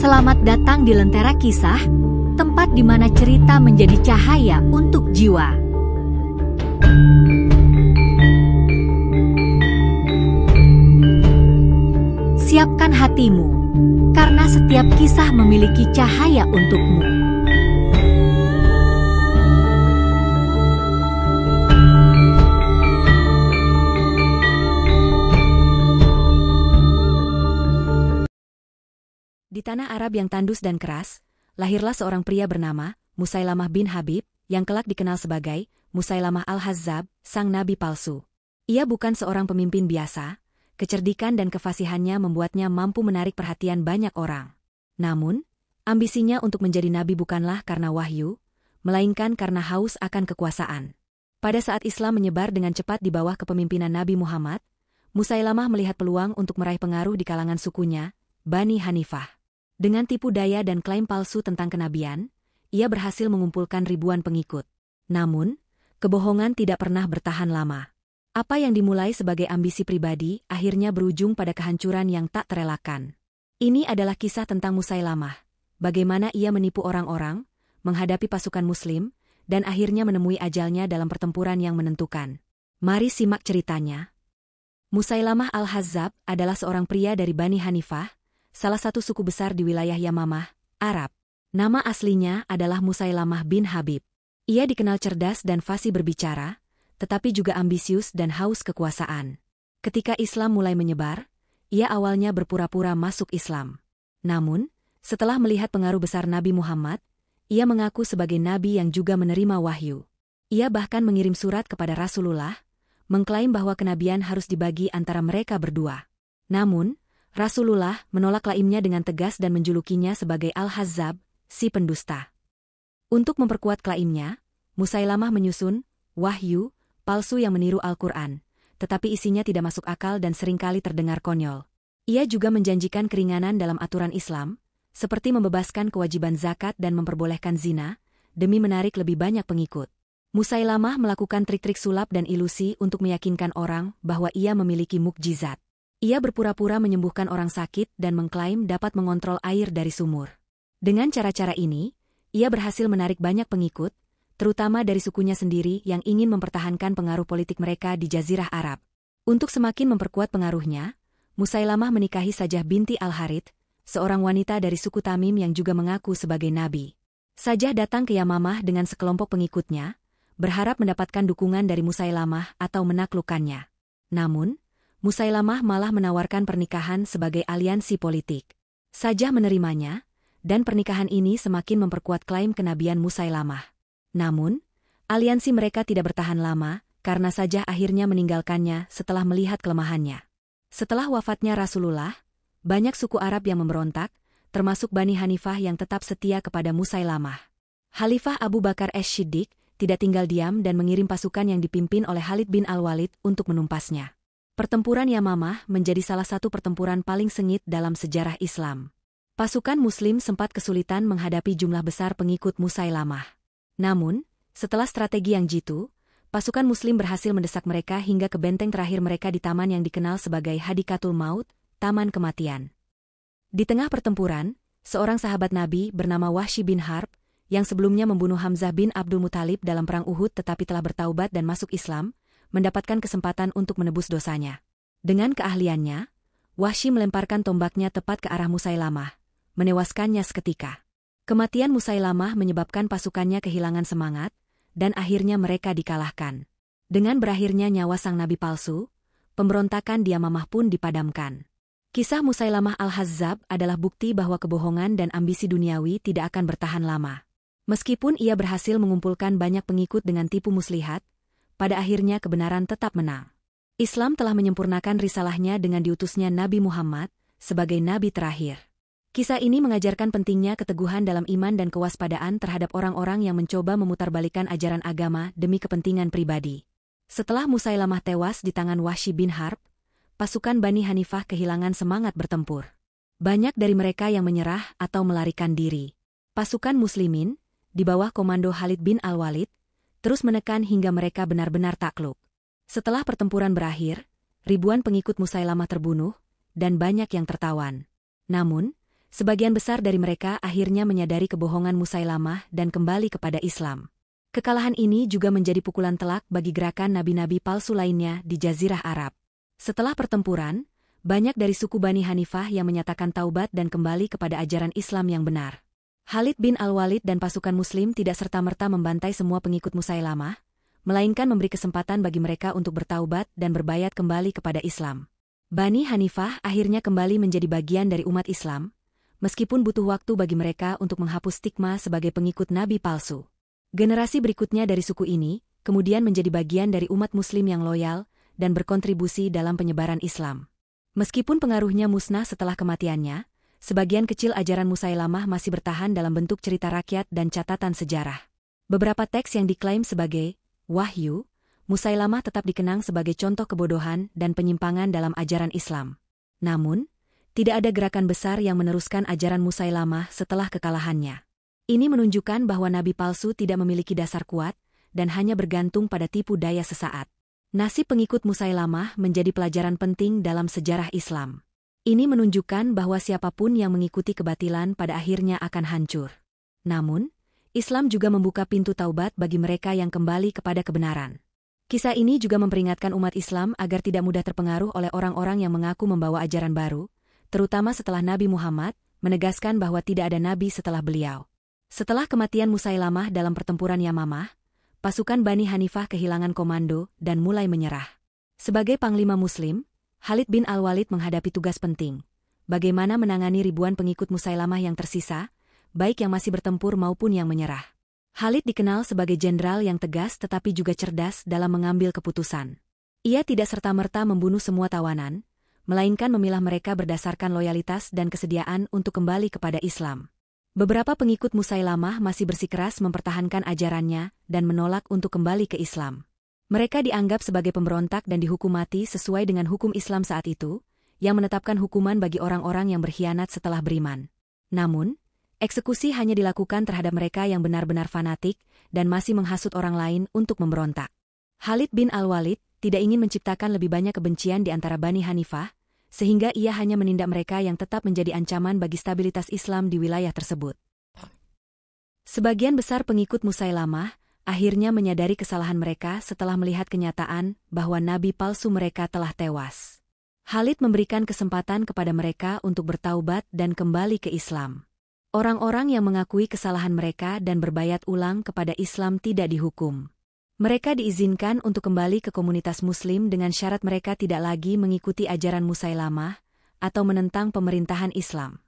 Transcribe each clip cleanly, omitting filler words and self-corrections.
Selamat datang di Lentera Kisah, tempat di mana cerita menjadi cahaya untuk jiwa. Siapkan hatimu, karena setiap kisah memiliki cahaya untukmu. Di tanah Arab yang tandus dan keras, lahirlah seorang pria bernama Musailamah bin Habib, yang kelak dikenal sebagai Musailamah al-Hazzab, sang nabi palsu. Ia bukan seorang pemimpin biasa, kecerdikan dan kefasihannya membuatnya mampu menarik perhatian banyak orang. Namun, ambisinya untuk menjadi nabi bukanlah karena wahyu, melainkan karena haus akan kekuasaan. Pada saat Islam menyebar dengan cepat di bawah kepemimpinan Nabi Muhammad, Musailamah melihat peluang untuk meraih pengaruh di kalangan sukunya, Bani Hanifah. Dengan tipu daya dan klaim palsu tentang kenabian, ia berhasil mengumpulkan ribuan pengikut. Namun, kebohongan tidak pernah bertahan lama. Apa yang dimulai sebagai ambisi pribadi akhirnya berujung pada kehancuran yang tak terelakkan. Ini adalah kisah tentang Musailamah, bagaimana ia menipu orang-orang, menghadapi pasukan Muslim, dan akhirnya menemui ajalnya dalam pertempuran yang menentukan. Mari simak ceritanya. Musailamah al-Hazzab adalah seorang pria dari Bani Hanifah, salah satu suku besar di wilayah Yamamah, Arab. Nama aslinya adalah Musailamah bin Habib. Ia dikenal cerdas dan fasih berbicara, tetapi juga ambisius dan haus kekuasaan. Ketika Islam mulai menyebar, ia awalnya berpura-pura masuk Islam. Namun, setelah melihat pengaruh besar Nabi Muhammad, ia mengaku sebagai nabi yang juga menerima wahyu. Ia bahkan mengirim surat kepada Rasulullah, mengklaim bahwa kenabian harus dibagi antara mereka berdua. Namun, Rasulullah menolak klaimnya dengan tegas dan menjulukinya sebagai Al-Hazzab, si pendusta. Untuk memperkuat klaimnya, Musailamah menyusun wahyu palsu yang meniru Al-Quran, tetapi isinya tidak masuk akal dan seringkali terdengar konyol. Ia juga menjanjikan keringanan dalam aturan Islam, seperti membebaskan kewajiban zakat dan memperbolehkan zina, demi menarik lebih banyak pengikut. Musailamah melakukan trik-trik sulap dan ilusi untuk meyakinkan orang bahwa ia memiliki mukjizat. Ia berpura-pura menyembuhkan orang sakit dan mengklaim dapat mengontrol air dari sumur. Dengan cara-cara ini, ia berhasil menarik banyak pengikut, terutama dari sukunya sendiri yang ingin mempertahankan pengaruh politik mereka di Jazirah Arab. Untuk semakin memperkuat pengaruhnya, Musailamah menikahi Sajah binti Al-Harith, seorang wanita dari suku Tamim yang juga mengaku sebagai nabi. Sajah datang ke Yamamah dengan sekelompok pengikutnya, berharap mendapatkan dukungan dari Musailamah atau menaklukkannya. Namun, Musailamah malah menawarkan pernikahan sebagai aliansi politik. Sajah menerimanya, dan pernikahan ini semakin memperkuat klaim kenabian Musailamah. Namun, aliansi mereka tidak bertahan lama, karena Sajah akhirnya meninggalkannya setelah melihat kelemahannya. Setelah wafatnya Rasulullah, banyak suku Arab yang memberontak, termasuk Bani Hanifah yang tetap setia kepada Musailamah. Khalifah Abu Bakar Ash-Shiddiq tidak tinggal diam dan mengirim pasukan yang dipimpin oleh Khalid bin Al-Walid untuk menumpasnya. Pertempuran Yamamah menjadi salah satu pertempuran paling sengit dalam sejarah Islam. Pasukan Muslim sempat kesulitan menghadapi jumlah besar pengikut Musailamah. Namun, setelah strategi yang jitu, pasukan Muslim berhasil mendesak mereka hingga ke benteng terakhir mereka di taman yang dikenal sebagai Hadikatul Maut, Taman Kematian. Di tengah pertempuran, seorang sahabat Nabi bernama Wahsy bin Harb, yang sebelumnya membunuh Hamzah bin Abdul Muthalib dalam perang Uhud tetapi telah bertaubat dan masuk Islam, mendapatkan kesempatan untuk menebus dosanya. Dengan keahliannya, Wahsy melemparkan tombaknya tepat ke arah Musailamah, menewaskannya seketika. Kematian Musailamah menyebabkan pasukannya kehilangan semangat, dan akhirnya mereka dikalahkan. Dengan berakhirnya nyawa sang nabi palsu, pemberontakan di Yamamah pun dipadamkan. Kisah Musailamah al-Hazzab adalah bukti bahwa kebohongan dan ambisi duniawi tidak akan bertahan lama. Meskipun ia berhasil mengumpulkan banyak pengikut dengan tipu muslihat, pada akhirnya kebenaran tetap menang. Islam telah menyempurnakan risalahnya dengan diutusnya Nabi Muhammad sebagai nabi terakhir. Kisah ini mengajarkan pentingnya keteguhan dalam iman dan kewaspadaan terhadap orang-orang yang mencoba memutarbalikkan ajaran agama demi kepentingan pribadi. Setelah Musailamah tewas di tangan Wahsy bin Harb, pasukan Bani Hanifah kehilangan semangat bertempur. Banyak dari mereka yang menyerah atau melarikan diri. Pasukan Muslimin, di bawah komando Khalid bin Al-Walid, terus menekan hingga mereka benar-benar takluk. Setelah pertempuran berakhir, ribuan pengikut Musailamah terbunuh, dan banyak yang tertawan. Namun, Sebagian besar dari mereka akhirnya menyadari kebohongan Musailamah dan kembali kepada Islam. Kekalahan ini juga menjadi pukulan telak bagi gerakan nabi-nabi palsu lainnya di Jazirah Arab. Setelah pertempuran, banyak dari suku Bani Hanifah yang menyatakan taubat dan kembali kepada ajaran Islam yang benar. Khalid bin Al-Walid dan pasukan Muslim tidak serta-merta membantai semua pengikut Musailamah, melainkan memberi kesempatan bagi mereka untuk bertaubat dan berbayat kembali kepada Islam. Bani Hanifah akhirnya kembali menjadi bagian dari umat Islam, meskipun butuh waktu bagi mereka untuk menghapus stigma sebagai pengikut nabi palsu. Generasi berikutnya dari suku ini kemudian menjadi bagian dari umat Muslim yang loyal dan berkontribusi dalam penyebaran Islam. Meskipun pengaruhnya musnah setelah kematiannya, sebagian kecil ajaran Musailamah masih bertahan dalam bentuk cerita rakyat dan catatan sejarah. Beberapa teks yang diklaim sebagai wahyu, Musailamah tetap dikenang sebagai contoh kebodohan dan penyimpangan dalam ajaran Islam. Namun, tidak ada gerakan besar yang meneruskan ajaran Musailamah setelah kekalahannya. Ini menunjukkan bahwa nabi palsu tidak memiliki dasar kuat dan hanya bergantung pada tipu daya sesaat. Nasib pengikut Musailamah menjadi pelajaran penting dalam sejarah Islam. Ini menunjukkan bahwa siapapun yang mengikuti kebatilan pada akhirnya akan hancur. Namun, Islam juga membuka pintu taubat bagi mereka yang kembali kepada kebenaran. Kisah ini juga memperingatkan umat Islam agar tidak mudah terpengaruh oleh orang-orang yang mengaku membawa ajaran baru, terutama setelah Nabi Muhammad menegaskan bahwa tidak ada nabi setelah beliau. Setelah kematian Musailamah dalam pertempuran Yamamah, pasukan Bani Hanifah kehilangan komando dan mulai menyerah. Sebagai panglima Muslim, Khalid bin Al-Walid menghadapi tugas penting. Bagaimana menangani ribuan pengikut Musailamah yang tersisa, baik yang masih bertempur maupun yang menyerah. Khalid dikenal sebagai jenderal yang tegas tetapi juga cerdas dalam mengambil keputusan. Ia tidak serta-merta membunuh semua tawanan, melainkan memilah mereka berdasarkan loyalitas dan kesediaan untuk kembali kepada Islam. Beberapa pengikut Musailamah masih bersikeras mempertahankan ajarannya dan menolak untuk kembali ke Islam. Mereka dianggap sebagai pemberontak dan dihukum mati sesuai dengan hukum Islam saat itu, yang menetapkan hukuman bagi orang-orang yang berkhianat setelah beriman. Namun, eksekusi hanya dilakukan terhadap mereka yang benar-benar fanatik dan masih menghasut orang lain untuk memberontak. Khalid bin Al-Walid tidak ingin menciptakan lebih banyak kebencian di antara Bani Hanifah, sehingga ia hanya menindak mereka yang tetap menjadi ancaman bagi stabilitas Islam di wilayah tersebut. Sebagian besar pengikut Musailamah akhirnya menyadari kesalahan mereka setelah melihat kenyataan bahwa nabi palsu mereka telah tewas. Khalid memberikan kesempatan kepada mereka untuk bertaubat dan kembali ke Islam. Orang-orang yang mengakui kesalahan mereka dan berbayat ulang kepada Islam tidak dihukum. Mereka diizinkan untuk kembali ke komunitas Muslim dengan syarat mereka tidak lagi mengikuti ajaran Musailamah atau menentang pemerintahan Islam.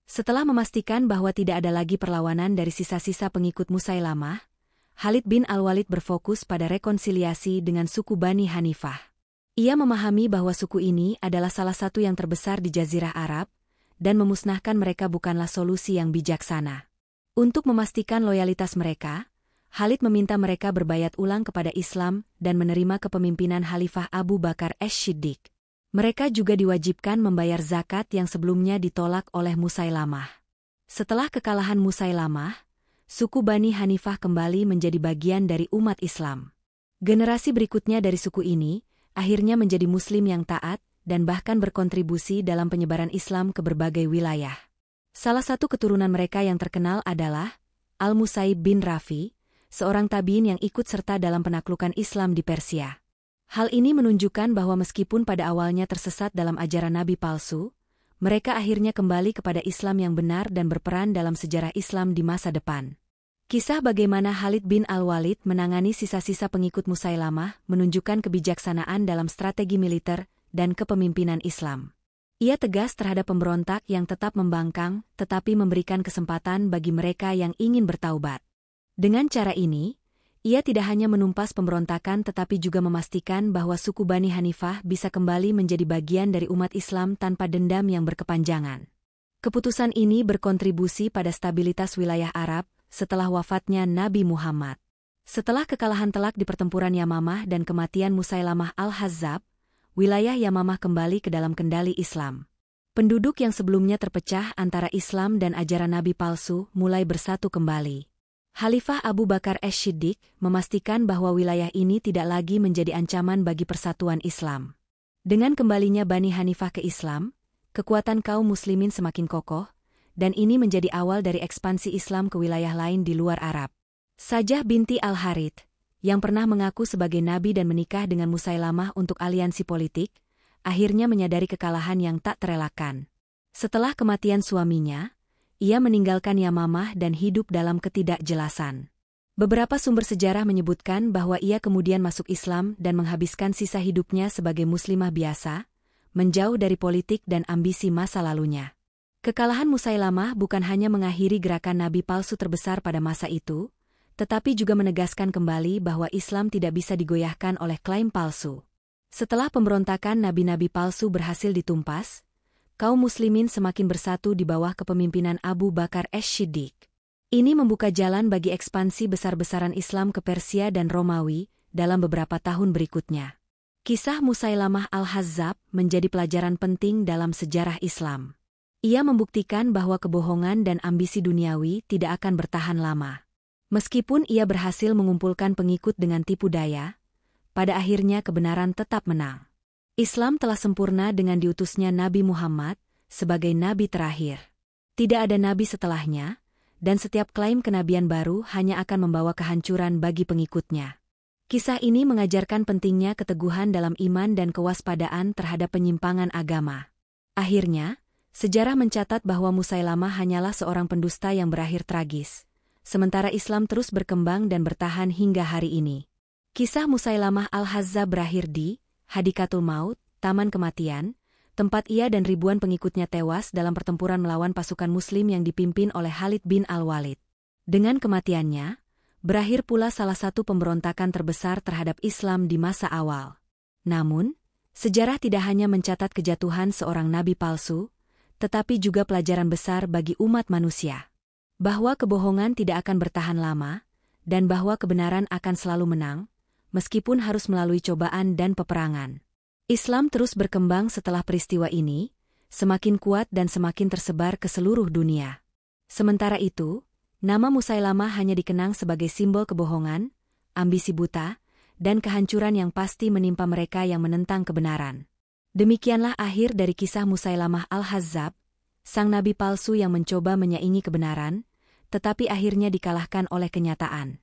Setelah memastikan bahwa tidak ada lagi perlawanan dari sisa-sisa pengikut Musailamah, Khalid bin Al-Walid berfokus pada rekonsiliasi dengan suku Bani Hanifah. Ia memahami bahwa suku ini adalah salah satu yang terbesar di Jazirah Arab, dan memusnahkan mereka bukanlah solusi yang bijaksana. Untuk memastikan loyalitas mereka, Khalid meminta mereka berbayat ulang kepada Islam dan menerima kepemimpinan Khalifah Abu Bakar Ash-Shiddiq. Mereka juga diwajibkan membayar zakat yang sebelumnya ditolak oleh Musailamah. Setelah kekalahan Musailamah, suku Bani Hanifah kembali menjadi bagian dari umat Islam. Generasi berikutnya dari suku ini akhirnya menjadi Muslim yang taat dan bahkan berkontribusi dalam penyebaran Islam ke berbagai wilayah. Salah satu keturunan mereka yang terkenal adalah Al-Musaib bin Rafi, seorang tabiin yang ikut serta dalam penaklukan Islam di Persia. Hal ini menunjukkan bahwa meskipun pada awalnya tersesat dalam ajaran nabi palsu, mereka akhirnya kembali kepada Islam yang benar dan berperan dalam sejarah Islam di masa depan. Kisah bagaimana Khalid bin Al-Walid menangani sisa-sisa pengikut Musailamah menunjukkan kebijaksanaan dalam strategi militer dan kepemimpinan Islam. Ia tegas terhadap pemberontak yang tetap membangkang, tetapi memberikan kesempatan bagi mereka yang ingin bertaubat. Dengan cara ini, ia tidak hanya menumpas pemberontakan tetapi juga memastikan bahwa suku Bani Hanifah bisa kembali menjadi bagian dari umat Islam tanpa dendam yang berkepanjangan. Keputusan ini berkontribusi pada stabilitas wilayah Arab setelah wafatnya Nabi Muhammad. Setelah kekalahan telak di pertempuran Yamamah dan kematian Musailamah Al-Hazzab, wilayah Yamamah kembali ke dalam kendali Islam. Penduduk yang sebelumnya terpecah antara Islam dan ajaran nabi palsu mulai bersatu kembali. Khalifah Abu Bakar Ash-Shiddiq memastikan bahwa wilayah ini tidak lagi menjadi ancaman bagi persatuan Islam. Dengan kembalinya Bani Hanifah ke Islam, kekuatan kaum muslimin semakin kokoh, dan ini menjadi awal dari ekspansi Islam ke wilayah lain di luar Arab. Sajah binti Al-Harith, yang pernah mengaku sebagai nabi dan menikah dengan Musailamah untuk aliansi politik, akhirnya menyadari kekalahan yang tak terelakkan. Setelah kematian suaminya, ia meninggalkan Yamamah dan hidup dalam ketidakjelasan. Beberapa sumber sejarah menyebutkan bahwa ia kemudian masuk Islam dan menghabiskan sisa hidupnya sebagai muslimah biasa, menjauh dari politik dan ambisi masa lalunya. Kekalahan Musailamah bukan hanya mengakhiri gerakan nabi palsu terbesar pada masa itu, tetapi juga menegaskan kembali bahwa Islam tidak bisa digoyahkan oleh klaim palsu. Setelah pemberontakan nabi-nabi palsu berhasil ditumpas, kaum muslimin semakin bersatu di bawah kepemimpinan Abu Bakar Ash-Shiddiq. Ini membuka jalan bagi ekspansi besar-besaran Islam ke Persia dan Romawi dalam beberapa tahun berikutnya. Kisah Musailamah Al-Hazzab menjadi pelajaran penting dalam sejarah Islam. Ia membuktikan bahwa kebohongan dan ambisi duniawi tidak akan bertahan lama. Meskipun ia berhasil mengumpulkan pengikut dengan tipu daya, pada akhirnya kebenaran tetap menang. Islam telah sempurna dengan diutusnya Nabi Muhammad sebagai nabi terakhir. Tidak ada nabi setelahnya, dan setiap klaim kenabian baru hanya akan membawa kehancuran bagi pengikutnya. Kisah ini mengajarkan pentingnya keteguhan dalam iman dan kewaspadaan terhadap penyimpangan agama. Akhirnya, sejarah mencatat bahwa Musailamah hanyalah seorang pendusta yang berakhir tragis, sementara Islam terus berkembang dan bertahan hingga hari ini. Kisah Musailamah Al-Hazzab berakhir di Hadikatul Maut, Taman Kematian, tempat ia dan ribuan pengikutnya tewas dalam pertempuran melawan pasukan Muslim yang dipimpin oleh Khalid bin Al-Walid. Dengan kematiannya, berakhir pula salah satu pemberontakan terbesar terhadap Islam di masa awal. Namun, sejarah tidak hanya mencatat kejatuhan seorang nabi palsu, tetapi juga pelajaran besar bagi umat manusia. Bahwa kebohongan tidak akan bertahan lama, dan bahwa kebenaran akan selalu menang, meskipun harus melalui cobaan dan peperangan. Islam terus berkembang setelah peristiwa ini, semakin kuat dan semakin tersebar ke seluruh dunia. Sementara itu, nama Musailamah hanya dikenang sebagai simbol kebohongan, ambisi buta, dan kehancuran yang pasti menimpa mereka yang menentang kebenaran. Demikianlah akhir dari kisah Musailamah Al-Hazzab, sang nabi palsu yang mencoba menyaingi kebenaran, tetapi akhirnya dikalahkan oleh kenyataan.